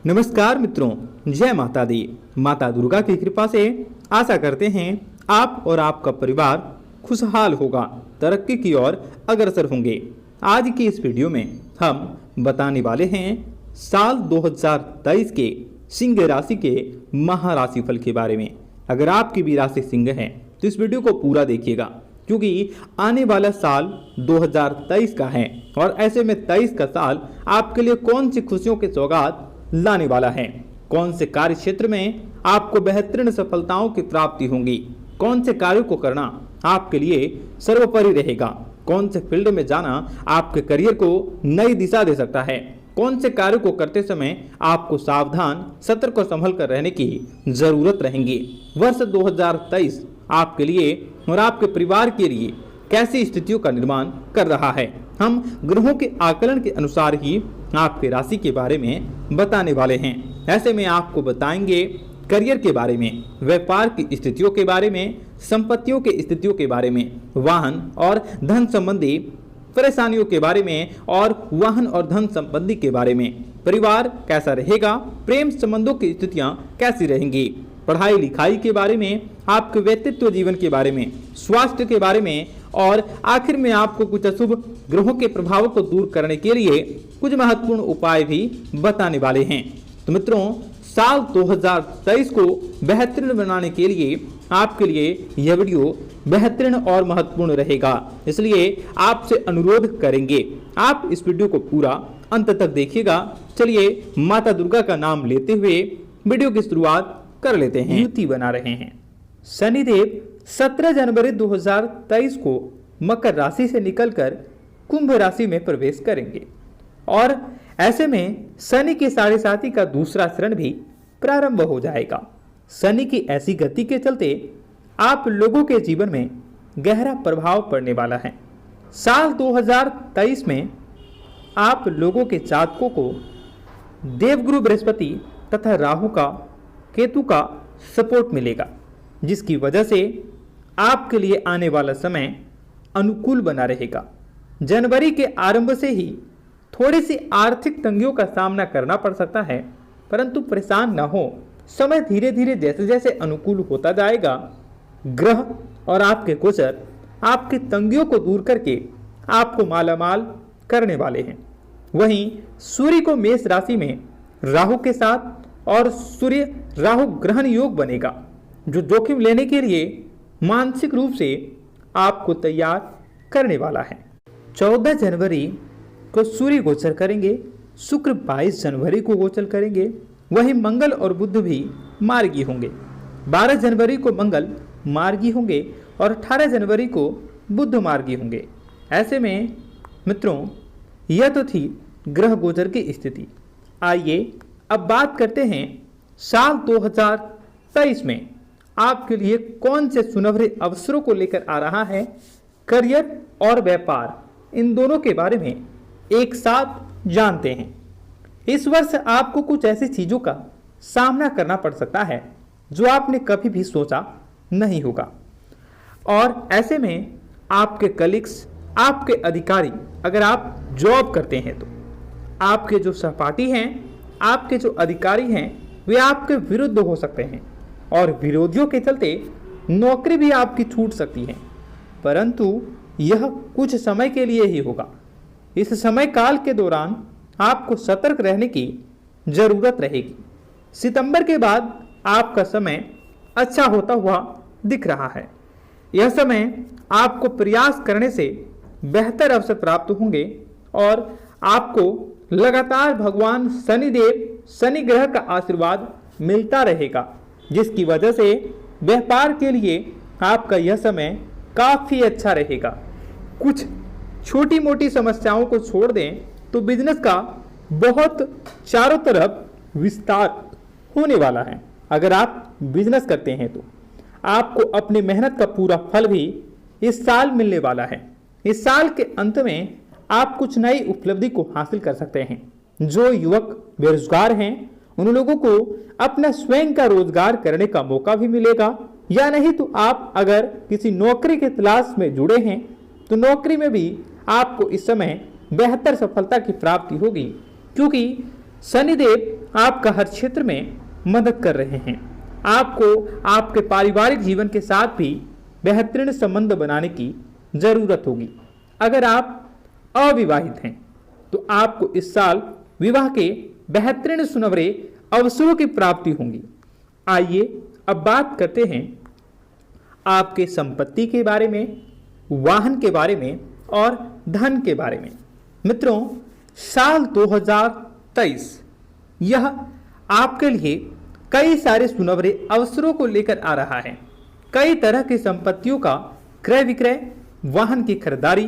नमस्कार मित्रों, जय माता दी। माता दुर्गा की कृपा से आशा करते हैं आप और आपका परिवार खुशहाल होगा, तरक्की की ओर अग्रसर होंगे। आज की इस वीडियो में हम बताने वाले हैं साल 2023 के सिंह राशि के महाराशि फल के बारे में। अगर आपकी भी राशि सिंह है तो इस वीडियो को पूरा देखिएगा, क्योंकि आने वाला साल 2023 का है और ऐसे में 23 का साल आपके लिए कौन सी खुशियों के सौगात लाने वाला है, कौन से कार्य क्षेत्र में आपको बेहतरीन सफलताओं की प्राप्ति होगी, कौन से कार्यों को करना आपके लिए सर्वोपरि रहेगा, कौन से फील्ड में जाना आपके करियर को नई दिशा दे सकता है, कौन से कार्य को करते समय आपको सावधान, सतर्क और संभल कर रहने की जरूरत रहेगी। वर्ष 2023 आपके लिए और आपके परिवार के लिए कैसी स्थितियों का निर्माण कर रहा है, हम ग्रहों के आकलन के अनुसार ही आपके राशि के बारे में बताने वाले हैं। ऐसे में आपको बताएंगे करियर के बारे में, व्यापार की स्थितियों के बारे में, संपत्तियों की स्थितियों के बारे में, वाहन और धन संबंधी परेशानियों के बारे में और वाहन और धन संबंधी के बारे में, परिवार कैसा रहेगा, प्रेम संबंधों की स्थितियां कैसी रहेंगी, पढ़ाई लिखाई के बारे में, आपके व्यक्तित्व जीवन के बारे में, स्वास्थ्य के बारे में और आखिर में आपको कुछ अशुभ ग्रहों के प्रभावों को दूर करने के लिए कुछ महत्वपूर्ण उपाय भी बताने वाले हैं। तो मित्रों, साल 2023 को बेहतरीन बनाने के लिए आपके लिए यह वीडियो बेहतरीन और महत्वपूर्ण रहेगा, इसलिए आपसे अनुरोध करेंगे आप इस वीडियो को पूरा अंत तक देखिएगा। चलिए माता दुर्गा का नाम लेते हुए वीडियो की शुरुआत कर लेते हैं। युति बना रहे हैं। शनिदेव 17 जनवरी 2023 को मकर राशि से निकलकर कुंभ राशि में प्रवेश करेंगे और ऐसे में शनि के साढ़े साथी का दूसरा चरण भी प्रारंभ हो जाएगा। शनि की ऐसी गति के चलते आप लोगों के जीवन में गहरा प्रभाव पड़ने वाला है। साल 2023 में आप लोगों के जातकों को देवगुरु बृहस्पति तथा राहु का, केतु का सपोर्ट मिलेगा, जिसकी वजह से आपके लिए आने वाला समय अनुकूल बना रहेगा। जनवरी के आरंभ से ही थोड़ी सी आर्थिक तंगियों का सामना करना पड़ सकता है, परंतु परेशान न हो। समय धीरे धीरे जैसे जैसे अनुकूल होता जाएगा, ग्रह और आपके गोचर आपकी तंगियों को दूर करके आपको मालामाल करने वाले हैं। वहीं सूर्य को मेष राशि में राहु के साथ और सूर्य राहु ग्रहण योग बनेगा, जो जोखिम लेने के लिए मानसिक रूप से आपको तैयार करने वाला है। 14 जनवरी को सूर्य गोचर करेंगे, शुक्र 22 जनवरी को गोचर करेंगे, वहीं मंगल और बुध भी मार्गी होंगे। 12 जनवरी को मंगल मार्गी होंगे और 18 जनवरी को बुध मार्गी होंगे। ऐसे में मित्रों, यह तो थी ग्रह गोचर की स्थिति। आइए अब बात करते हैं साल 2023 में आपके लिए कौन से सुनहरे अवसरों को लेकर आ रहा है। करियर और व्यापार, इन दोनों के बारे में एक साथ जानते हैं। इस वर्ष आपको कुछ ऐसी चीजों का सामना करना पड़ सकता है जो आपने कभी भी सोचा नहीं होगा, और ऐसे में आपके कलीग्स, आपके अधिकारी, अगर आप जॉब करते हैं तो आपके जो सहपाठी हैं, आपके जो अधिकारी हैं, वे आपके विरुद्ध हो सकते हैं और विरोधियों के चलते नौकरी भी आपकी छूट सकती है, परंतु यह कुछ समय के लिए ही होगा। इस समय काल के दौरान आपको सतर्क रहने की जरूरत रहेगी। सितंबर के बाद आपका समय अच्छा होता हुआ दिख रहा है। यह समय आपको प्रयास करने से बेहतर अवसर प्राप्त होंगे और आपको लगातार भगवान शनिदेव, शनि ग्रह का आशीर्वाद मिलता रहेगा, जिसकी वजह से व्यापार के लिए आपका यह समय काफी अच्छा रहेगा। कुछ छोटी मोटी समस्याओं को छोड़ दें तो बिजनेस का बहुत चारों तरफ विस्तार होने वाला है। अगर आप बिजनेस करते हैं तो आपको अपनी मेहनत का पूरा फल भी इस साल मिलने वाला है। इस साल के अंत में आप कुछ नई उपलब्धि को हासिल कर सकते हैं। जो युवक बेरोजगार हैं, उन लोगों को अपना स्वयं का रोजगार करने का मौका भी मिलेगा, या नहीं तो आप अगर किसी नौकरी की तलाश में जुड़े हैं तो नौकरी में भी आपको इस समय बेहतर सफलता की प्राप्ति होगी, क्योंकि शनिदेव आपका हर क्षेत्र में मदद कर रहे हैं। आपको आपके पारिवारिक जीवन के साथ भी बेहतरीन संबंध बनाने की जरूरत होगी। अगर आप अविवाहित हैं तो आपको इस साल विवाह के बेहतरीन सुनहरे अवसरों की प्राप्ति होगी। आइए अब बात करते हैं आपके संपत्ति के बारे में, वाहन के बारे में और धन के बारे में। मित्रों, साल 2023 यह आपके लिए कई सारे सुनहरे अवसरों को लेकर आ रहा है। कई तरह की संपत्तियों का क्रय विक्रय, वाहन की खरीदारी,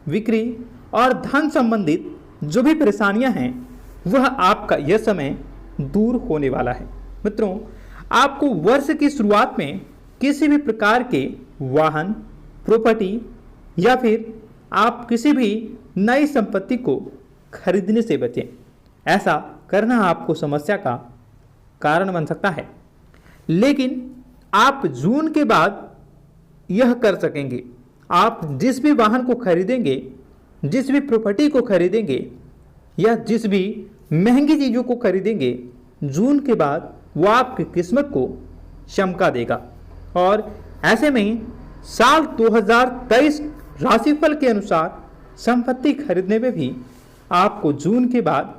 बिक्री और धन संबंधित जो भी परेशानियां हैं वह आपका यह समय दूर होने वाला है। मित्रों, आपको वर्ष की शुरुआत में किसी भी प्रकार के वाहन, प्रॉपर्टी या फिर आप किसी भी नई संपत्ति को खरीदने से बचें। ऐसा करना आपको समस्या का कारण बन सकता है, लेकिन आप जून के बाद यह कर सकेंगे। आप जिस भी वाहन को खरीदेंगे, जिस भी प्रॉपर्टी को खरीदेंगे या जिस भी महंगी चीज़ों को खरीदेंगे, जून के बाद वो आपकी किस्मत को चमका देगा। और ऐसे में साल 2023 राशिफल के अनुसार संपत्ति खरीदने में भी आपको जून के बाद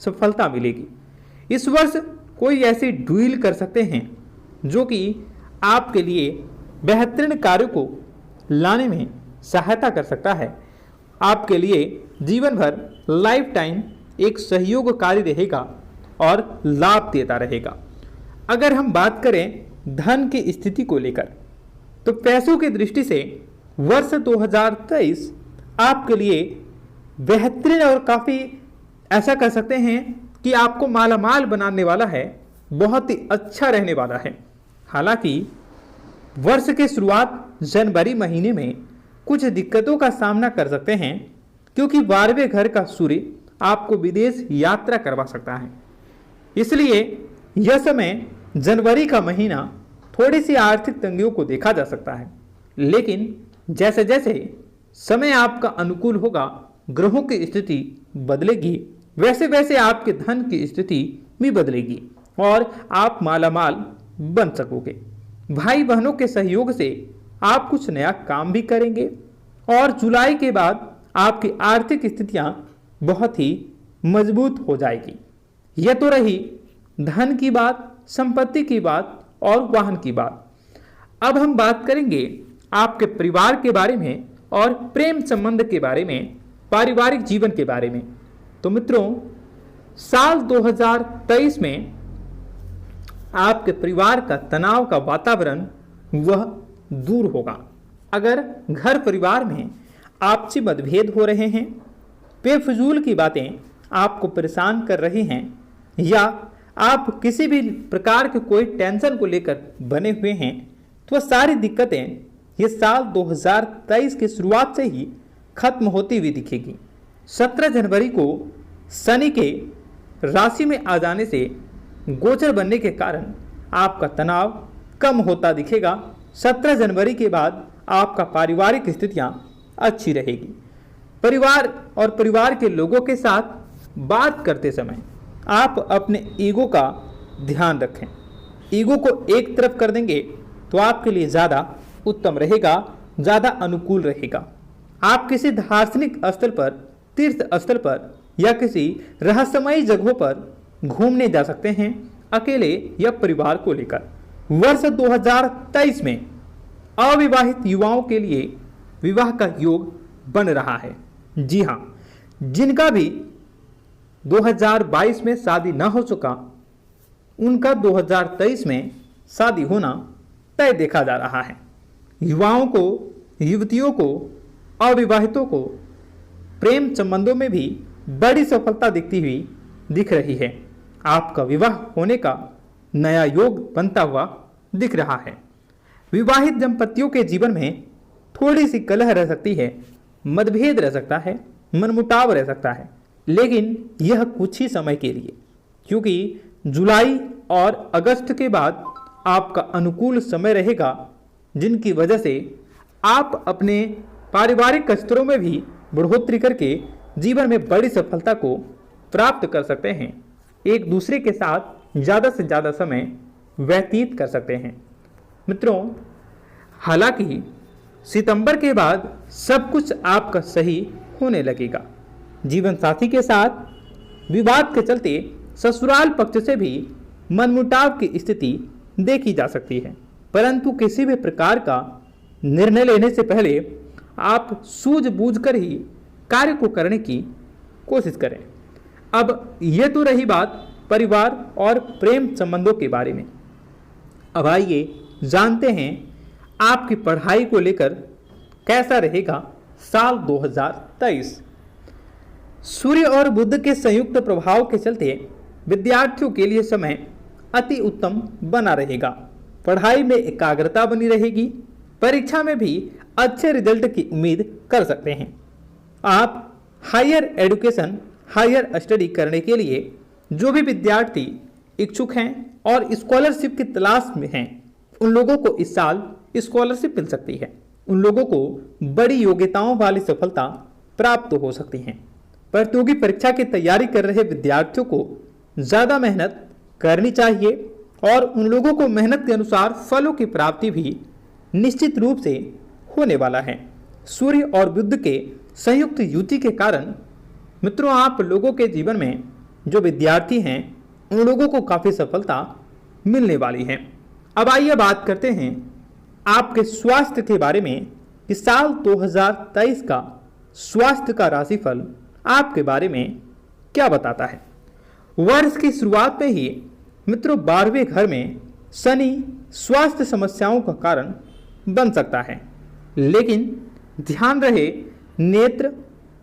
सफलता मिलेगी। इस वर्ष कोई ऐसी डील कर सकते हैं जो कि आपके लिए बेहतरीन कार्य को लाने में सहायता कर सकता है। आपके लिए जीवन भर लाइफ टाइम एक सहयोगकारी रहेगा और लाभ देता रहेगा। अगर हम बात करें धन की स्थिति को लेकर, तो पैसों की दृष्टि से वर्ष 2023 आपके लिए बेहतरीन और काफ़ी ऐसा कर सकते हैं कि आपको मालामाल बनाने वाला है, बहुत ही अच्छा रहने वाला है। हालांकि वर्ष के शुरुआत जनवरी महीने में कुछ दिक्कतों का सामना कर सकते हैं, क्योंकि 12वें घर का सूर्य आपको विदेश यात्रा करवा सकता है। इसलिए यह समय जनवरी का महीना थोड़ी सी आर्थिक तंगियों को देखा जा सकता है, लेकिन जैसे जैसे समय आपका अनुकूल होगा, ग्रहों की स्थिति बदलेगी, वैसे वैसे आपके धन की स्थिति भी बदलेगी और आप मालामाल बन सकोगे। भाई बहनों के सहयोग से आप कुछ नया काम भी करेंगे और जुलाई के बाद आपकी आर्थिक स्थितियां बहुत ही मजबूत हो जाएगी। यह तो रही धन की बात, संपत्ति की बात और वाहन की बात। अब हम बात करेंगे आपके परिवार के बारे में और प्रेम संबंध के बारे में, पारिवारिक जीवन के बारे में। तो मित्रों, साल 2023 में आपके परिवार का तनाव का वातावरण वह दूर होगा। अगर घर परिवार में आपसी मतभेद हो रहे हैं, बेफजूल की बातें आपको परेशान कर रही हैं, या आप किसी भी प्रकार के कोई टेंशन को लेकर बने हुए हैं, तो सारी दिक्कतें ये साल 2023 की शुरुआत से ही खत्म होती हुई दिखेगी। 17 जनवरी को शनि के राशि में आ जाने से गोचर बनने के कारण आपका तनाव कम होता दिखेगा। 17 जनवरी के बाद आपका पारिवारिक स्थितियां अच्छी रहेगी। परिवार और परिवार के लोगों के साथ बात करते समय आप अपने ईगो का ध्यान रखें। ईगो को एक तरफ कर देंगे तो आपके लिए ज़्यादा उत्तम रहेगा, ज़्यादा अनुकूल रहेगा। आप किसी दार्शनिक स्थल पर, तीर्थ स्थल पर या किसी रहस्यमयी जगहों पर घूमने जा सकते हैं, अकेले या परिवार को लेकर। वर्ष 2023 में अविवाहित युवाओं के लिए विवाह का योग बन रहा है। जी हाँ, जिनका भी 2022 में शादी न हो चुका, उनका 2023 में शादी होना तय देखा जा रहा है। युवाओं को, युवतियों को, अविवाहितों को प्रेम संबंधों में भी बड़ी सफलता दिखती हुई दिख रही है। आपका विवाह होने का नया योग बनता हुआ दिख रहा है। विवाहित दंपतियों के जीवन में थोड़ी सी कलह रह सकती है, मतभेद रह सकता है, मनमुटाव रह सकता है, लेकिन यह कुछ ही समय के लिए, क्योंकि जुलाई और अगस्त के बाद आपका अनुकूल समय रहेगा, जिनकी वजह से आप अपने पारिवारिक स्तरों में भी बढ़ोतरी करके जीवन में बड़ी सफलता को प्राप्त कर सकते हैं। एक दूसरे के साथ ज़्यादा से ज़्यादा समय व्यतीत कर सकते हैं। मित्रों, हालांकि सितंबर के बाद सब कुछ आपका सही होने लगेगा। जीवन साथी के साथ विवाद के चलते ससुराल पक्ष से भी मनमुटाव की स्थिति देखी जा सकती है, परंतु किसी भी प्रकार का निर्णय लेने से पहले आप सूझबूझकर ही कार्य को करने की कोशिश करें। अब ये तो रही बात परिवार और प्रेम संबंधों के बारे में। अब आइए जानते हैं आपकी पढ़ाई को लेकर कैसा रहेगा साल 2023। सूर्य और बुध के संयुक्त प्रभाव के चलते विद्यार्थियों के लिए समय अति उत्तम बना रहेगा। पढ़ाई में एकाग्रता बनी रहेगी। परीक्षा में भी अच्छे रिजल्ट की उम्मीद कर सकते हैं। आप हायर एजुकेशन, हायर स्टडी करने के लिए जो भी विद्यार्थी इच्छुक हैं और स्कॉलरशिप की तलाश में हैं, उन लोगों को इस साल स्कॉलरशिप मिल सकती है। उन लोगों को बड़ी योग्यताओं वाली सफलता प्राप्त हो सकती है। प्रतियोगी परीक्षा की तैयारी कर रहे विद्यार्थियों को ज़्यादा मेहनत करनी चाहिए और उन लोगों को मेहनत के अनुसार फलों की प्राप्ति भी निश्चित रूप से होने वाला है। सूर्य और बुध के संयुक्त युति के कारण मित्रों, आप लोगों के जीवन में जो विद्यार्थी हैं उन लोगों को काफ़ी सफलता मिलने वाली है। अब आइए बात करते हैं आपके स्वास्थ्य के बारे में कि साल 2023 का स्वास्थ्य का राशिफल आपके बारे में क्या बताता है। वर्ष की शुरुआत में ही मित्रों 12वें घर में शनि स्वास्थ्य समस्याओं का कारण बन सकता है, लेकिन ध्यान रहे नेत्र,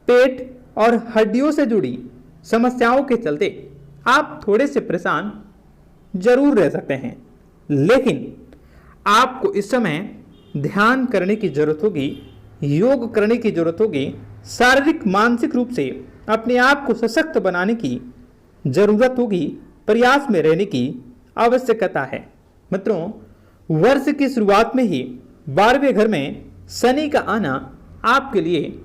पेट और हड्डियों से जुड़ी समस्याओं के चलते आप थोड़े से परेशान जरूर रह सकते हैं, लेकिन आपको इस समय ध्यान करने की जरूरत होगी, योग करने की जरूरत होगी, शारीरिक मानसिक रूप से अपने आप को सशक्त बनाने की जरूरत होगी, प्रयास में रहने की आवश्यकता है। मित्रों, वर्ष की शुरुआत में ही 12वें घर में शनि का आना आपके लिए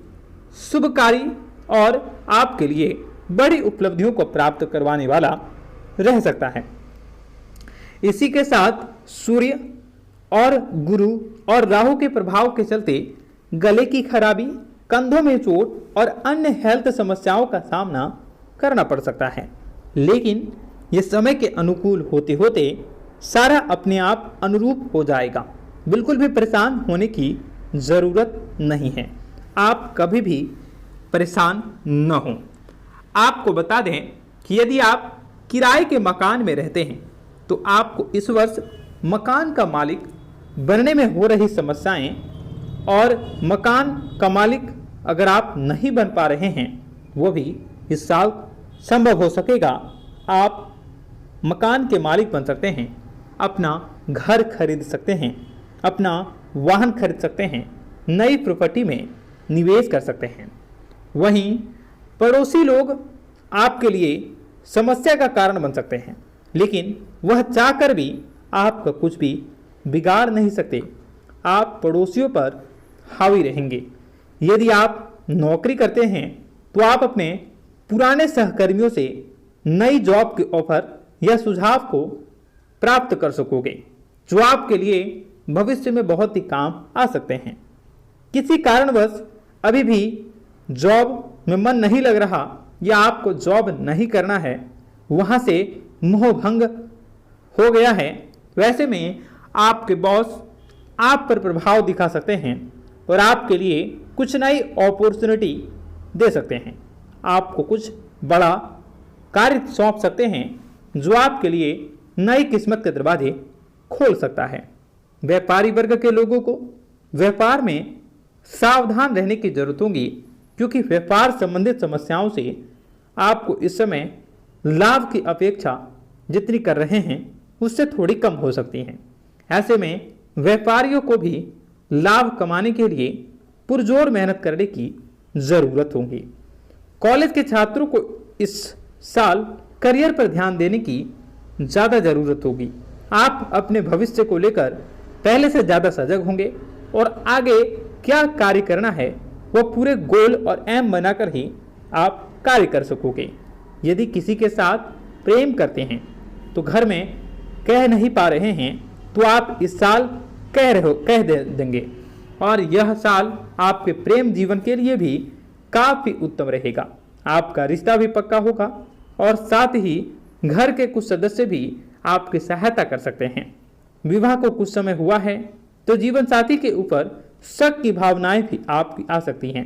शुभकारी और आपके लिए बड़ी उपलब्धियों को प्राप्त करवाने वाला रह सकता है। इसी के साथ सूर्य और गुरु और राहु के प्रभाव के चलते गले की खराबी, कंधों में चोट और अन्य हेल्थ समस्याओं का सामना करना पड़ सकता है, लेकिन ये समय के अनुकूल होते होते सारा अपने आप अनुरूप हो जाएगा। बिल्कुल भी परेशान होने की ज़रूरत नहीं है। आप कभी भी परेशान न हों। आपको बता दें कि यदि आप किराए के मकान में रहते हैं तो आपको इस वर्ष मकान का मालिक बनने में हो रही समस्याएं और मकान का मालिक अगर आप नहीं बन पा रहे हैं वो भी इस साल संभव हो सकेगा। आप मकान के मालिक बन सकते हैं, अपना घर खरीद सकते हैं, अपना वाहन खरीद सकते हैं, नई प्रॉपर्टी में निवेश कर सकते हैं। वहीं पड़ोसी लोग आपके लिए समस्या का कारण बन सकते हैं, लेकिन वह चाहकर भी आपका कुछ भी बिगाड़ नहीं सकते। आप पड़ोसियों पर हावी रहेंगे। यदि आप नौकरी करते हैं तो आप अपने पुराने सहकर्मियों से नई जॉब के ऑफर या सुझाव को प्राप्त कर सकोगे, जो आपके लिए भविष्य में बहुत ही काम आ सकते हैं। किसी कारणवश अभी भी जॉब में मन नहीं लग रहा या आपको जॉब नहीं करना है, वहाँ से मोहभंग हो गया है, वैसे में आपके बॉस आप पर प्रभाव दिखा सकते हैं और आपके लिए कुछ नई अपॉर्चुनिटी दे सकते हैं। आपको कुछ बड़ा कार्य सौंप सकते हैं जो आपके लिए नई किस्मत के दरवाजे खोल सकता है। व्यापारी वर्ग के लोगों को व्यापार में सावधान रहने की जरूरत होगी, क्योंकि व्यापार संबंधित समस्याओं से आपको इस समय लाभ की अपेक्षा जितनी कर रहे हैं उससे थोड़ी कम हो सकती हैं। ऐसे में व्यापारियों को भी लाभ कमाने के लिए पुरजोर मेहनत करने की ज़रूरत होगी। कॉलेज के छात्रों को इस साल करियर पर ध्यान देने की ज़्यादा ज़रूरत होगी। आप अपने भविष्य को लेकर पहले से ज़्यादा सजग होंगे और आगे क्या कार्य करना है वह पूरे गोल और एम बनाकर ही आप कार्य कर सकोगे। यदि किसी के साथ प्रेम करते हैं तो घर में कह नहीं पा रहे हैं तो आप इस साल कह देंगे और यह साल आपके प्रेम जीवन के लिए भी काफी उत्तम रहेगा। आपका रिश्ता भी पक्का होगा और साथ ही घर के कुछ सदस्य भी आपकी सहायता कर सकते हैं। विवाह को कुछ समय हुआ है तो जीवन साथी के ऊपर शक की भावनाएं भी आपकी आ सकती हैं।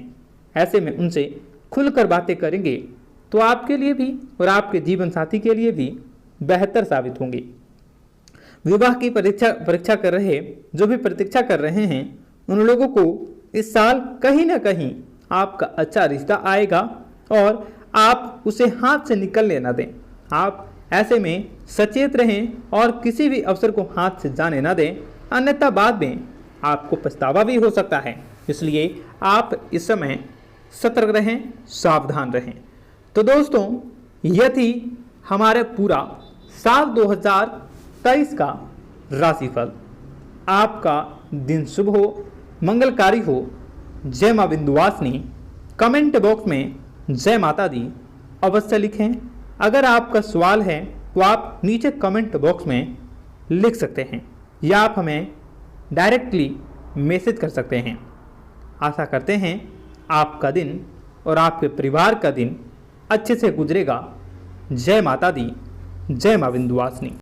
ऐसे में उनसे खुलकर बातें करेंगे तो आपके लिए भी और आपके जीवन साथी के लिए भी बेहतर साबित होंगी। विवाह की परीक्षा कर रहे जो भी प्रतीक्षा कर रहे हैं उन लोगों को इस साल कहीं ना कहीं आपका अच्छा रिश्ता आएगा और आप उसे हाथ से निकलने ना दें। आप ऐसे में सचेत रहें और किसी भी अवसर को हाथ से जाने ना दें, अन्यथा बाद में आपको पछतावा भी हो सकता है। इसलिए आप इस समय सतर्क रहें, सावधान रहें। तो दोस्तों, यह थी हमारे पूरा साल 2023 का राशिफल। आपका दिन शुभ हो, मंगलकारी हो। जय मां विंध्यवासिनी। कमेंट बॉक्स में जय माता दी अवश्य लिखें। अगर आपका सवाल है तो आप नीचे कमेंट बॉक्स में लिख सकते हैं या आप हमें डायरेक्टली मैसेज कर सकते हैं। आशा करते हैं आपका दिन और आपके परिवार का दिन अच्छे से गुजरेगा। जय माता दी, जय मां विंध्यवासिनी।